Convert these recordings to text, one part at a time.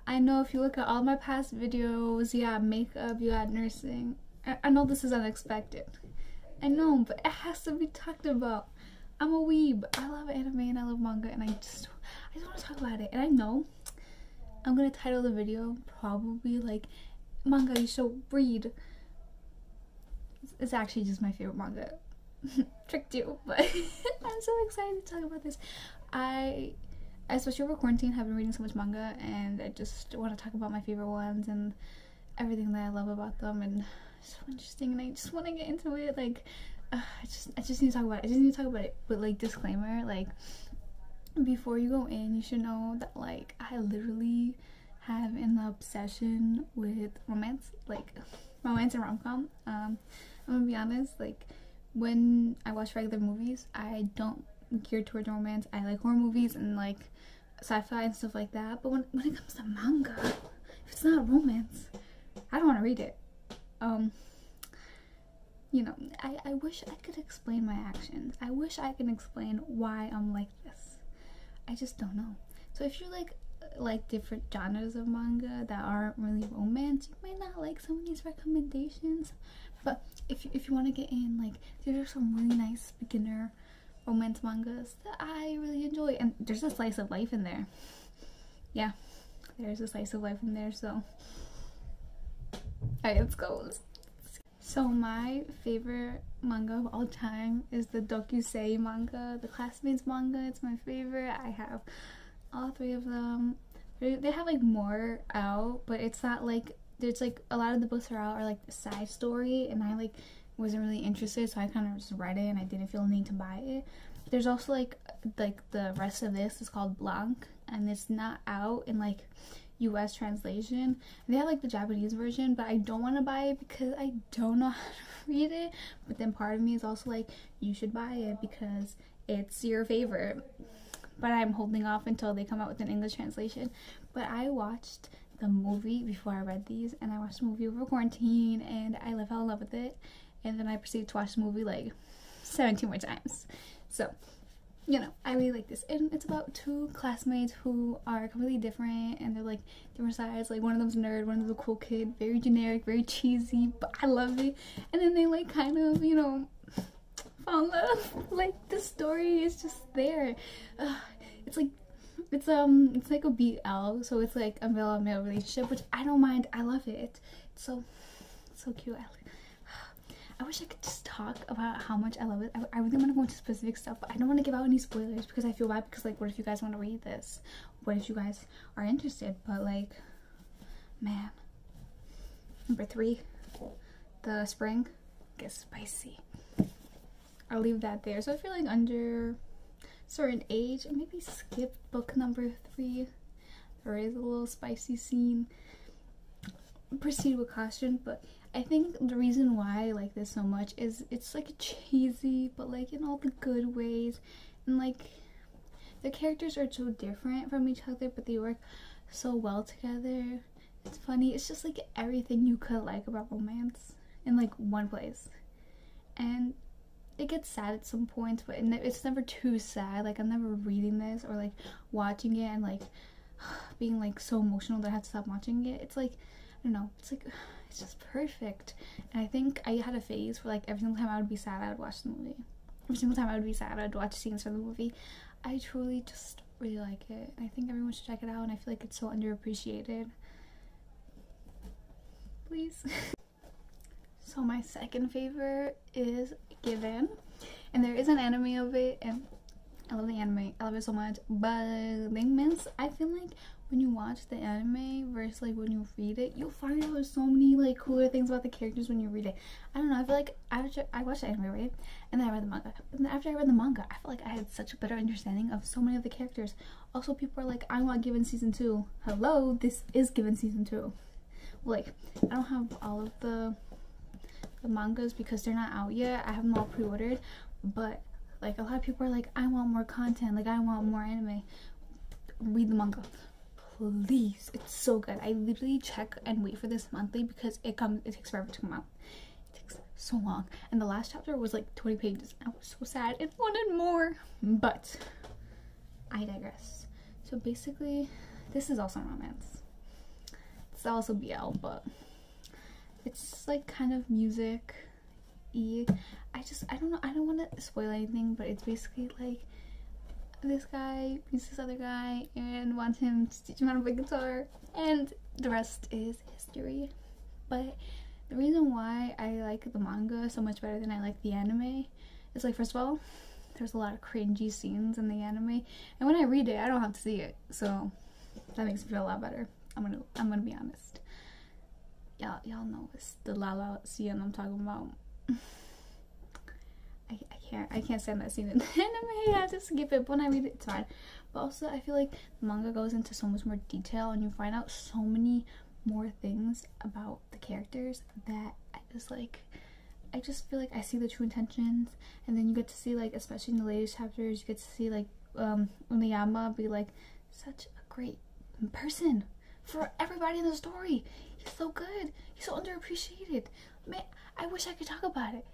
I know if you look at all my past videos, you got makeup, you got nursing. I know this is unexpected. I know, but it has to be talked about. I'm a weeb. I love anime and I love manga, and I just want to talk about it. And I know I'm gonna title the video probably like manga you should read. It's actually just my favorite manga. Tricked you, but I'm so excited to talk about this. I especially over quarantine have been reading so much manga, and I just want to talk about my favorite ones and everything that I love about them, and it's so interesting, and I just want to get into it. Like I just need to talk about it. I just need to talk about it. But like, disclaimer, like, before you go in, you should know that like I literally have an obsession with romance, like romance and rom-com. I'm gonna be honest, like when I watch regular movies, I don't gear towards romance. I like horror movies and like sci-fi and stuff like that. But when it comes to manga, if it's not romance, I don't want to read it. You know, I wish I could explain my actions. I wish I could explain why I'm like this. I just don't know. So if you like different genres of manga that aren't really romance, you might not like some of these recommendations. But if you want to get in, like, there are some really nice beginner romance mangas that I really enjoy, and there's a slice of life in there. Yeah, there's a slice of life in there. So alright, let's go. So my favorite manga of all time is the Dokusei manga, the Classmates manga. It's my favorite. I have all 3 of them. They have like more out, but it's not like, there's like a lot of the books are like the side story, and I like wasn't really interested, so I kind of just read it and I didn't feel the need to buy it. There's also like the rest of this is called Blanc, and it's not out in like US translation. They have like the Japanese version, but I don't want to buy it because I don't know how to read it. But then part of me is also like, you should buy it because it's your favorite. But I'm holding off until they come out with an English translation. But I watched the movie before I read these, and I watched the movie over quarantine, and I fell in love with it. And then I proceeded to watch the movie like 17 more times. So, you know, I really like this. And it's about 2 classmates who are completely different, and they're like different sides. Like, one of them's a nerd, one of them's a cool kid. Very generic, very cheesy, but I love it. And then they like kind of, you know, fall in love. Like, the story is just there. It's like a BL, so it's like a male relationship, which I don't mind. I love it. It's so cute. I wish I could just talk about how much I love it. I really want to go into specific stuff, but I don't want to give out any spoilers because I feel bad, because like, what if you guys want to read this? What if you guys are interested? But like, man. Number 3, the spring gets spicy. I'll leave that there. So if you're like under certain age, and maybe skip book number 3. There is a little spicy scene. Proceed with caution. But I think the reason why I like this so much is it's like cheesy, but like in all the good ways, and like the characters are so different from each other, but they work so well together. It's funny. It's just like everything you could like about romance in like one place. And it gets sad at some points, but it's never too sad. Like, I'm never reading this or like watching it and like being like so emotional that I have to stop watching it. It's like, I don't know, it's like, it's just perfect. And I think I had a phase where like every single time I would be sad, I would watch the movie. Every single time I would be sad, I'd watch scenes from the movie. I truly just really like it. I think everyone should check it out, and I feel like it's so underappreciated. Please. So my second favorite is Given, and there is an anime of it, and I love the anime. I love it so much. But Lingmans, I feel like when you watch the anime versus like when you read it, you'll find out so many like cooler things about the characters when you read it. I don't know, I feel like after I watched the anime, right, and then I read the manga, but then after I read the manga, I feel like I had such a better understanding of so many of the characters. Also, people are like, I want Given season 2. Hello, this is Given season 2. Like, I don't have all of the mangas because they're not out yet. I have them all pre-ordered, but like a lot of people are like, I want more content, like I want more anime. Read the manga, please. It's so good. I literally check and wait for this monthly because it takes forever to come out. It takes so long, and the last chapter was like 20 pages. I was so sad and wanted more, but I digress. So basically, this is also romance. it's also BL, but it's like kind of music-y. I don't know, I don't want to spoil anything, but it's basically like this guy meets this other guy and wants him to teach him how to play guitar, and the rest is history. But the reason why I like the manga so much better than I like the anime is like, first of all, there's a lot of cringy scenes in the anime, and when I read it I don't have to see it, so that makes me feel a lot better. I'm gonna be honest. Y'all know it's the Lala scene I'm talking about. I can't stand that scene in the anime. I have to skip it, but when I read it, it's fine. But also, I feel like the manga goes into so much more detail, and you find out so many more things about the characters that I just feel like I see the true intentions. And then you get to see, like, especially in the latest chapters, you get to see like Uniyama be like such a great person for everybody in the story. He's so good. He's so underappreciated. Man, I wish I could talk about it.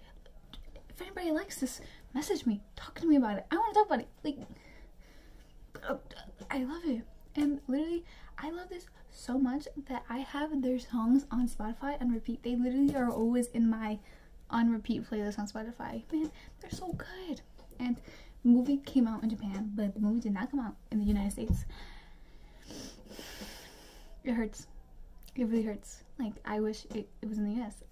If anybody likes this, message me. Talk to me about it. I want to talk about it. Like, I love it. And literally, I love this so much that I have their songs on Spotify on repeat. They literally are always in my on repeat playlist on Spotify. Man, they're so good. And the movie came out in Japan, but the movie did not come out in the United States. It hurts. It really hurts. Like, I wish it was in the US,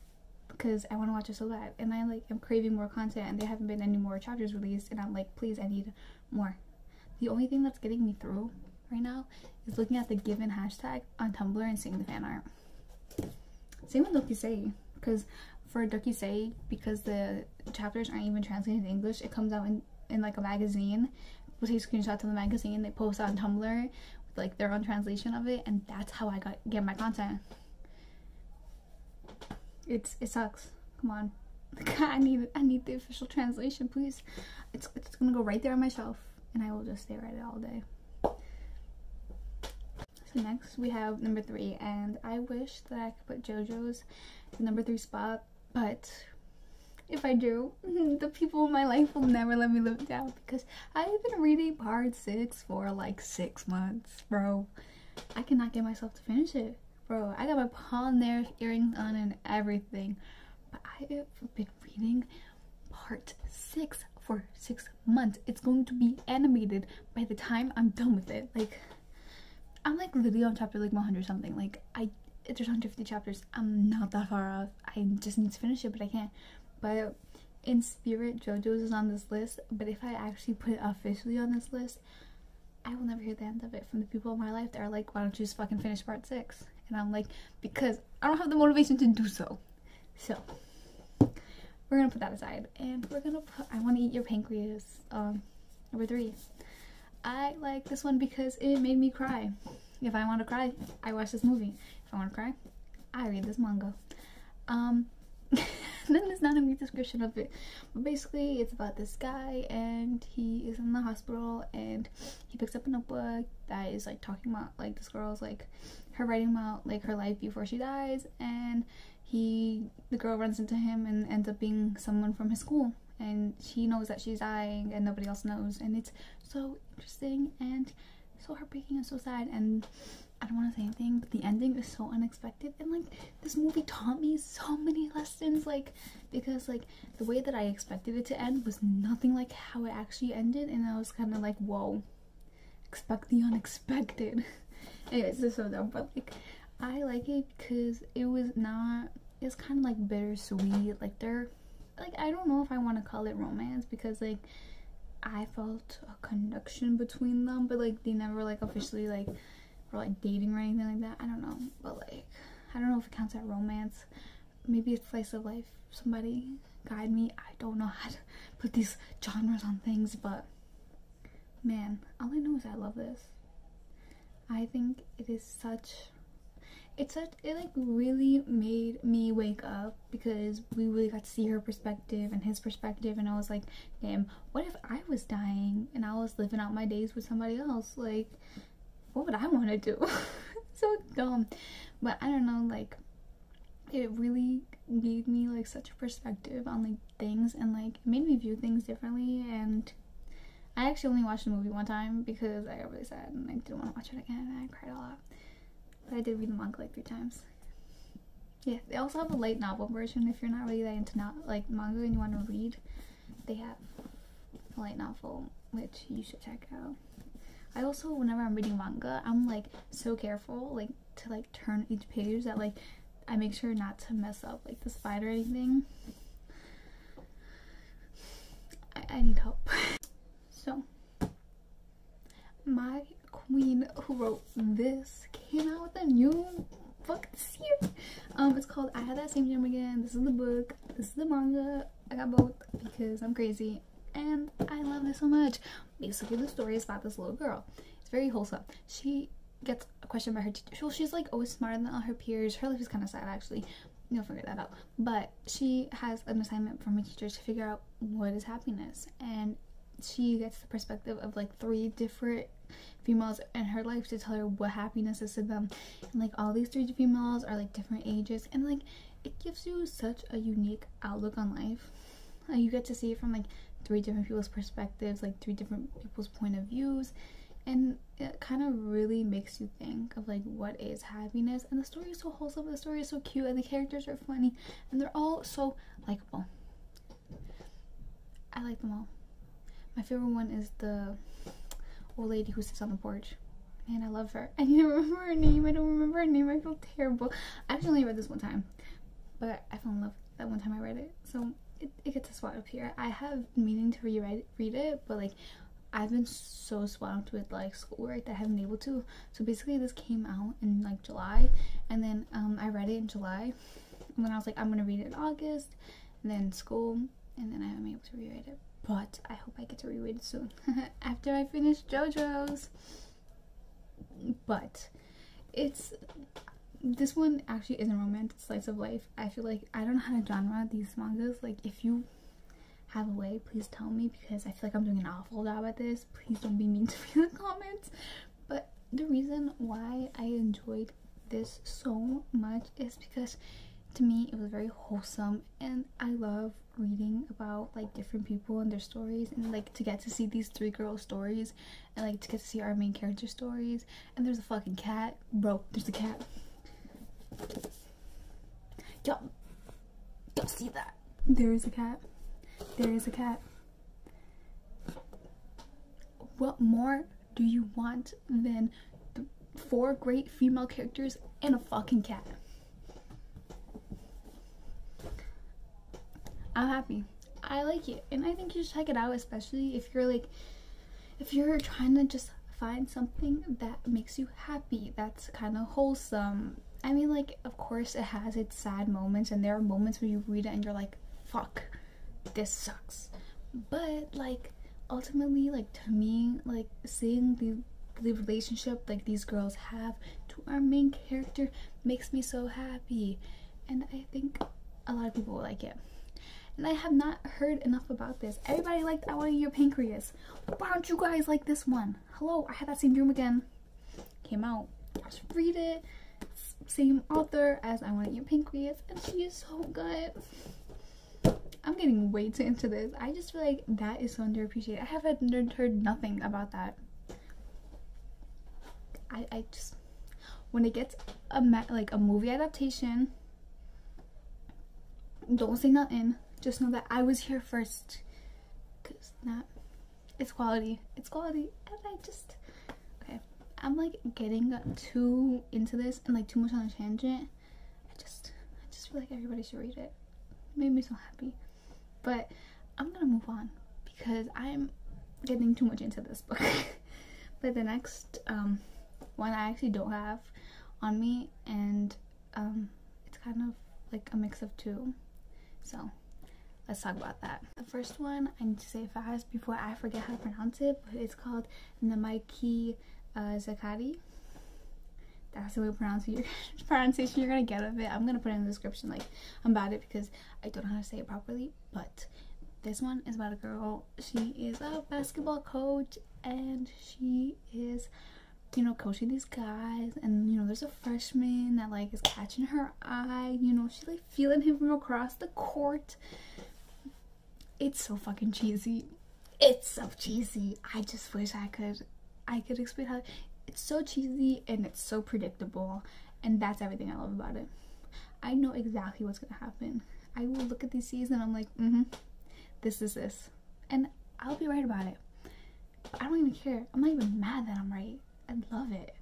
because I want to watch it so bad, and I like am craving more content, and there haven't been any more chapters released, and I'm like, please, I need more. The only thing that's getting me through right now is looking at the given hashtag on Tumblr and seeing the fan art. Same with Dokusei, because for Dokusei, because the chapters aren't even translated in English, it comes out in like a magazine. We'll take screenshots of the magazine, they post it on Tumblr with like their own translation of it, and that's how I get my content. It sucks. Come on. I need the official translation, please. It's gonna go right there on my shelf, and I will just stare at it all day. So next we have number 3, and I wish that I could put JoJo's in number 3 spot, but if I do, the people in my life will never let me live it down, because I've been reading part 6 for like 6 months, bro. I cannot get myself to finish it. Bro, I got my Polnareff earrings on and everything, but I have been reading part 6 for 6 months. It's going to be animated by the time I'm done with it. Like, I'm like literally on chapter like 100 something. Like, there's 150 chapters. I'm not that far off. I just need to finish it, but I can't. But in spirit, JoJo's is on this list, but if I actually put it officially on this list, I will never hear the end of it from the people in my life that are like, why don't you just fucking finish part 6? And I'm like, because I don't have the motivation to do so. So we're gonna put that aside, and we're gonna put I Want to Eat Your Pancreas, number 3. I like this one because it made me cry. If I want to cry, I watch this movie. If I want to cry, I read this manga. Then there's not a good description of it, but basically it's about this guy, and he is in the hospital, and he picks up a notebook that is like talking about like this girl's like her writing about like her life before she dies, and the girl runs into him and ends up being someone from his school, and she knows that she's dying and nobody else knows, and it's so interesting and so heartbreaking and so sad, and I don't want to say anything, but the ending is so unexpected, and like this movie taught me so many lessons, like, because like the way that I expected it to end was nothing like how it actually ended, and I was kind of like, whoa, expect the unexpected. Anyways, this is so dumb, but like I like it because it's kind of like bittersweet. Like I don't know if I want to call it romance, because like I felt a connection between them, but like they never like officially like or like dating or anything like that. I don't know, but like I don't know if it counts as romance. Maybe it's slice of life. Somebody guide me. I don't know how to put these genres on things, but man, all I know is I love this. I think it like really made me wake up, because we really got to see her perspective and his perspective, and I was like, damn, what if I was dying and I was living out my days with somebody else? Like, what would I want to do? So dumb. But I don't know, like it really gave me like such a perspective on like things, and like it made me view things differently. And I actually only watched the movie one time because I got really sad and I didn't want to watch it again, and I cried a lot. But I did read the manga like 3 times. Yeah, they also have a light novel version if you're not really that into like manga and you want to read. They have a light novel, which you should check out. I also, whenever I'm reading manga, I'm like so careful like to like turn each page that like I make sure not to mess up like the spine or anything. I need help. So my queen who wrote this came out with a new book this year. It's called I Had That Same Dream Again. This is the book, this is the manga. I got both because I'm crazy and I love this so much. Basically the story is about this little girl. It's very wholesome. She gets a question by her teacher. Well, she's like always smarter than all her peers. Her life is kind of sad actually. You'll figure that out. But she has an assignment from her teacher to figure out what is happiness, and she gets the perspective of like 3 different females in her life to tell her what happiness is to them. And like all these 3 females are like different ages, and like it gives you such a unique outlook on life. You get to see it from like 3 different people's perspectives, like 3 different people's point of views, and it kind of really makes you think of like what is happiness. And the story is so wholesome, the story is so cute, and the characters are funny, and they're all so likable. I like them all. My favorite one is the old lady who sits on the porch. Man, I love her. I need to remember her name. I don't remember her name. I feel terrible. I actually only read this one time, but I fell in love that one time I read it, so it gets a spot up here. I have been meaning to read it, but like I've been so swamped with like schoolwork that I haven't been able to. So basically this came out in like July, and then I read it in July, and then I was like, I'm gonna read it in August, and then school, and then I haven't been able to reread it. But I hope I get to reread it soon after I finish JoJo's. But this one actually isn't romantic slice of life. I feel like I don't know how to genre these mangas. Like if you have a way, please tell me, because I feel like I'm doing an awful job at this. Please don't be mean to me in the comments. But the reason why I enjoyed this so much is because to me it was very wholesome, and I love reading about like different people and their stories, and like to get to see these 3 girls' stories, and like to get to see our main character stories. And there's a fucking cat, bro. There's a cat. Y'all see that? There is a cat. There is a cat. What more do you want than 4 great female characters and a fucking cat? I'm happy. I like it, and I think you should check it out, especially if you're trying to just find something that makes you happy, that's kind of wholesome. I mean, like, of course it has its sad moments, and there are moments where you read it and you're like, fuck, this sucks. But like ultimately, like to me, like seeing the relationship like these girls have to our main character makes me so happy, and I think a lot of people will like it. And I have not heard enough about this. Everybody liked I Want to Eat Your Pancreas. Why don't you guys like this one? Hello, I Had That Same Dream Again. Came out. Just read it. Same author as I Want to Eat Your Pancreas, and she is so good. I'm getting way too into this. I just feel like that is so underappreciated. I haven't heard nothing about that. I just, when it gets like a movie adaptation, don't say nothing. Just know that I was here first, cause it's quality. It's quality, and I just, okay. I'm like getting too into this and like too much on a tangent. I just feel like everybody should read it. It made me so happy. But I'm gonna move on because I'm getting too much into this book. But the next one I actually don't have on me, and it's kind of like a mix of 2. So let's talk about that. The first one I need to say fast before I forget how to pronounce it, but it's called the Mikey Zakari. That's the way pronunciation you're gonna get of it. I'm gonna put it in the description like about it because I don't know how to say it properly. But this one is about a girl. She is a basketball coach, and she is, you know, coaching these guys, and you know there's a freshman that like is catching her eye. You know, she's like feeling him from across the court. It's so fucking cheesy. It's so cheesy. I just wish I could explain how. It's so cheesy and it's so predictable, and that's everything I love about it. I know exactly what's gonna happen. I will look at these scenes and I'm like, this is this, and I'll be right about it. But I don't even care. I'm not even mad that I'm right. I love it.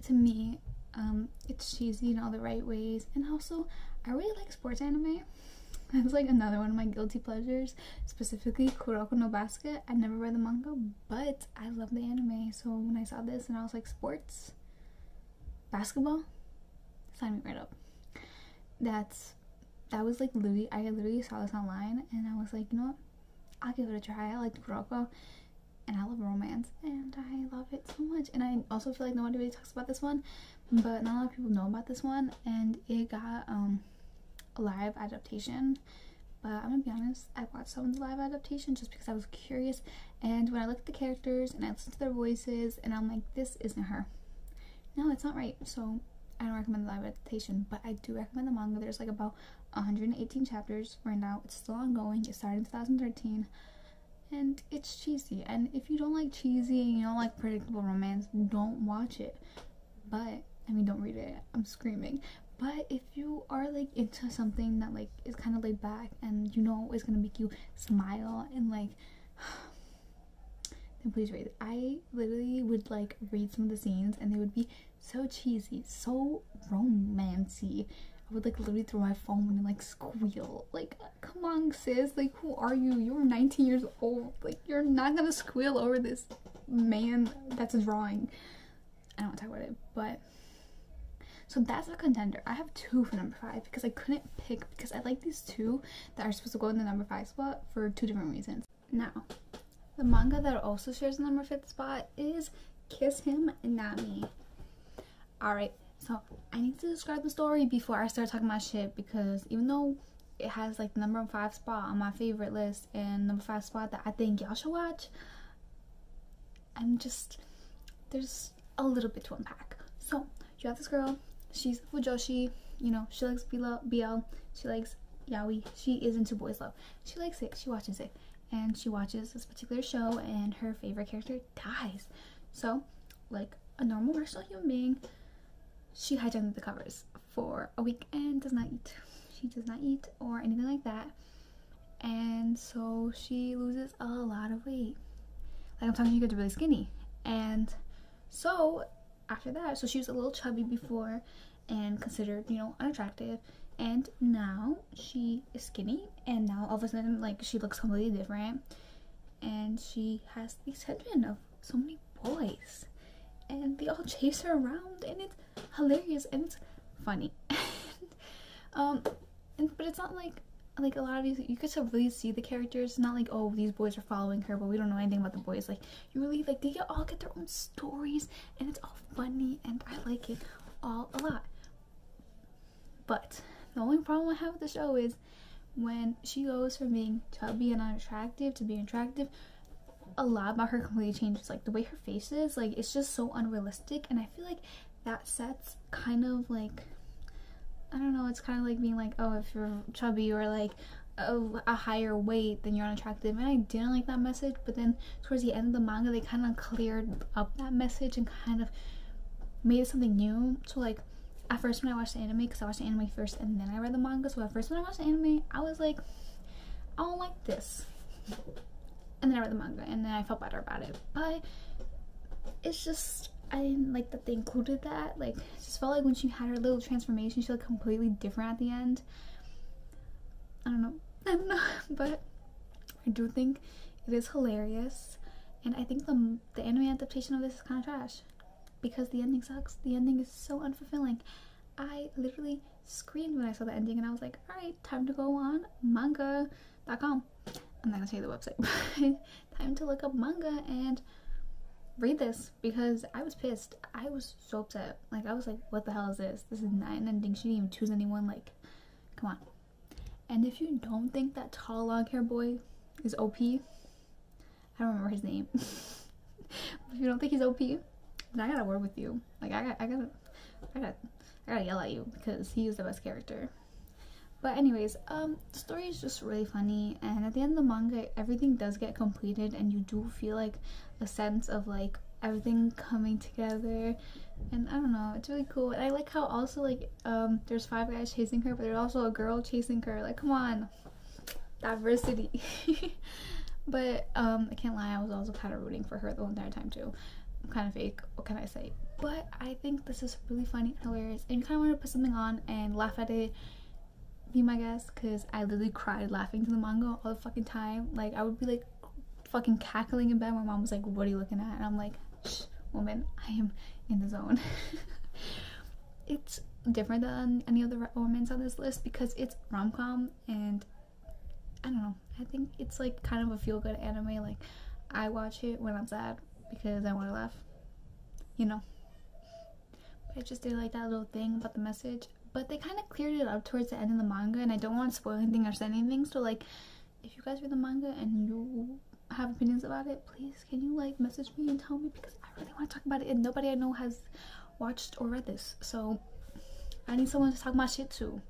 To me, it's cheesy in all the right ways, and also I really like sports anime. That's like another one of my guilty pleasures, specifically Kuroko no Basket. I never read the manga, but I love the anime. So when I saw this and I was like, sports, basketball, sign me right up. That was like I literally saw this online and I was like, you know what, I'll give it a try. I like Kuroko and I love romance and I love it so much. And I also feel like nobody really talks about this one, but not a lot of people know about this one, and it got a live adaptation. But I'm gonna be honest, I watched some of the live adaptation just because I was curious, and when I looked at the characters and I listened to their voices and I'm like, this isn't her. No, it's not right. So I don't recommend the live adaptation, but I do recommend the manga. There's like about 118 chapters right now. It's still ongoing. It started in 2013 and it's cheesy, and if you don't like cheesy and you don't like predictable romance, don't watch it. But I mean, don't read it. I'm screaming. But if you are like into something that like is kind of laid back and you know is gonna make you smile and like, then please read it. I literally would like read some of the scenes and they would be so cheesy, so romancy. I would like literally throw my phone and like squeal. Like, come on sis, like who are you? You're 19 years old. Like, you're not gonna squeal over this man that's a drawing. I don't want to talk about it, but so that's a contender. I have 2 for number 5 because I couldn't pick, because I like these 2 that are supposed to go in the number 5 spot for 2 different reasons. Now, the manga that also shares the number 5th spot is Kiss Him Not Me. Alright, so I need to describe the story before I start talking my shit, because even though it has like the number 5 spot on my favorite list and number 5 spot that I think y'all should watch, there's a little bit to unpack. So you have this girl, she's fujoshi, you know, she likes BL, she likes yaoi, she is into boys love, she likes it, she watches it, and she watches this particular show and her favorite character dies. So like a normal rational human being, she hijacks the covers for a week and does not eat. She does not eat or anything like that, and so she loses a lot of weight. Like, I'm talking, she gets really skinny. And so after that, so she was a little chubby before and considered, you know, unattractive, and now she is skinny, and now all of a sudden, like, she looks completely different, and she has the attention of so many boys, and they all chase her around, and it's hilarious and it's funny. But it's not like a lot of these, you could really see the characters. It's not like, oh, these boys are following her, but we don't know anything about the boys. Like, you really, like, they all get their own stories, and it's all funny, and I like it all a lot. But the only problem I have with the show is when she goes from being chubby and unattractive to being attractive, a lot about her completely changes. Like, the way her face is, like, it's just so unrealistic, and I feel like that sets kind of like, I don't know, it's kind of like being like, oh, if you're chubby or like a higher weight, then you're unattractive. And I didn't like that message, but then towards the end of the manga, they kind of cleared up that message and kind of made it something new. So like, at first when I watched the anime, because I watched the anime first and then I read the manga, so at first when I watched the anime, I was like, I don't like this. And then I read the manga and then I felt better about it. But it's just, I didn't like that they included that. Like, it just felt like when she had her little transformation, she looked completely different at the end. I don't know, but I do think it is hilarious, and I think the anime adaptation of this is kind of trash because the ending sucks. The ending is so unfulfilling. I literally screamed when I saw the ending, and I was like, alright, time to go on manga.com. I'm not gonna say the website, but time to look up manga and read this, because I was pissed. I was so upset. Like, I was like, what the hell is this? This is not an ending. She didn't even choose anyone. Like, come on. And if you don't think that tall long hair boy is OP, I don't remember his name. If you don't think he's OP, then I gotta word with you. Like, I gotta yell at you, because he is the best character. But anyways, the story is just really funny, and at the end of the manga, everything does get completed, and you do feel like a sense of like, everything coming together, and I don't know, it's really cool. And I like how also like there's 5 guys chasing her, but there's also a girl chasing her. Like, come on, diversity. But I can't lie, I was also kind of rooting for her the whole entire time too. I'm kind of fake, what can I say? But I think this is really funny and hilarious, and you kind of want to put something on and laugh at it, be my guest, because I literally cried laughing to the manga all the fucking time. Like, I would be like fucking cackling in bed. My mom was like, what are you looking at? And I'm like, shh, woman, I am in the zone. It's different than any other romance on this list because it's rom-com, and I don't know, I think it's like kind of a feel-good anime. Like, I watch it when I'm sad because I want to laugh, you know. But I just did like that little thing about the message, but they kind of cleared it up towards the end of the manga, and I don't want to spoil anything or say anything. So like, if you guys read the manga and you have opinions about it, please can you like message me and tell me, because I really want to talk about it, and nobody I know has watched or read this, so I need someone to talk my shit to.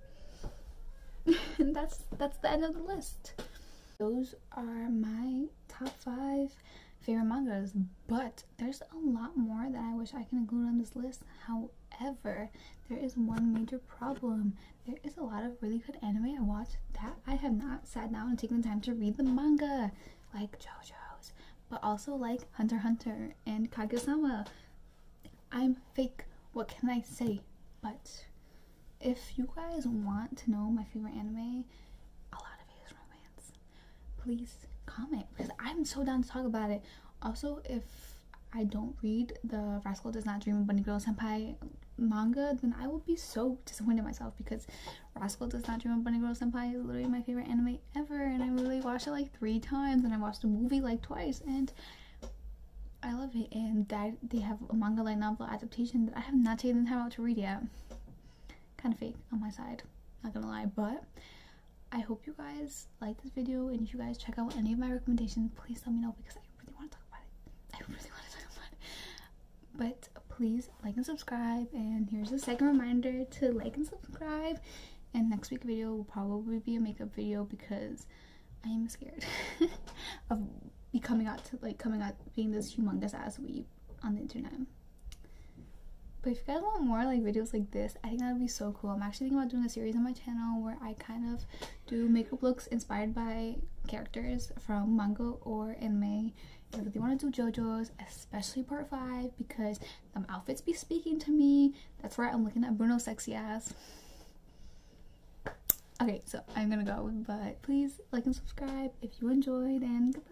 And that's the end of the list. Those are my top 5 favorite mangas, but there's a lot more that I wish I can include on this list. However, there is one major problem. There is a lot of really good anime I watch that I have not sat down and taken the time to read the manga, like JoJo's, but also like Hunter x Hunter and Kaguya-sama. I'm fake, what can I say? But if you guys want to know my favorite anime, a lot of it is romance, please comment, because I'm so down to talk about it. Also, if I don't read the Rascal Does Not Dream of Bunny Girl Senpai manga, then I will be so disappointed in myself, because Rascal Does Not Dream of Bunny Girl Senpai is literally my favorite anime ever, and I really watched it like 3 times, and I watched the movie like twice, and I love it. And that they have a manga light novel adaptation that I have not taken the time out to read yet. Kind of fake on my side, not gonna lie. But I hope you guys like this video, and if you guys check out any of my recommendations, please let me know, because I really want to talk about it. I really want to talk about it. But please like and subscribe, and here's a second reminder to like and subscribe. And next week's video will probably be a makeup video, because I am scared of coming out being this humongous ass weeb on the internet. But if you guys want more like videos like this, I think that would be so cool. I'm actually thinking about doing a series on my channel where I kind of do makeup looks inspired by characters from manga or anime. I really want to do JoJo's, especially part 5, because them outfits be speaking to me. That's right, I'm looking at Bruno's sexy ass. Okay, so I'm gonna go, but please like and subscribe if you enjoyed, and goodbye.